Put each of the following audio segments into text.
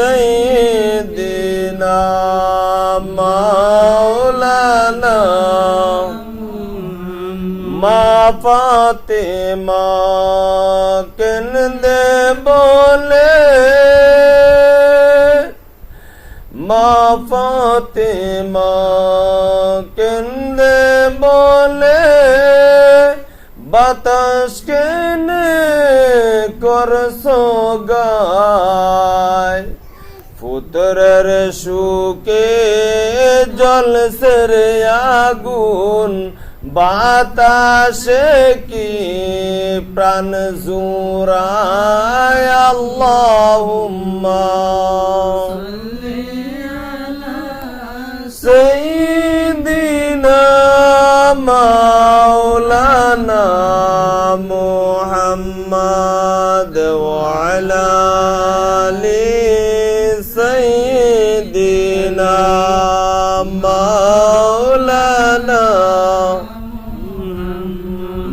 سيدنا مولانا মা ফাতেমা কেন্দে বলে মা ফাতেমা কেন্দে বলে বাতাস কেনে করছো গায় পুত্রের সুখে জ্বলছে রে আগুন বাতাসে কি প্রাণ জুড়ায় আল্লাহুম্মা সাইয়্যিদিনা মাওলানা মুহাম্মদ ওয়া আলা আলি সাইয়্যিদিনা মাওলানা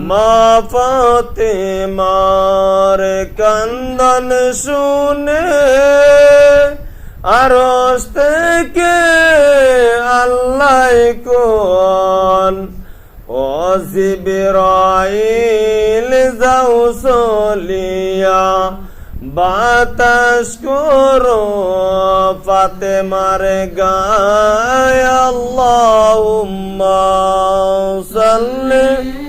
মা ফাতেমার কান্দন শুনে আরশ থেকে আল্লাহ কোন ও জিবরাইল যাও চলিয়া বাতাস করো ফাতেমার গায় আল্লাহুম্মা সাল্লি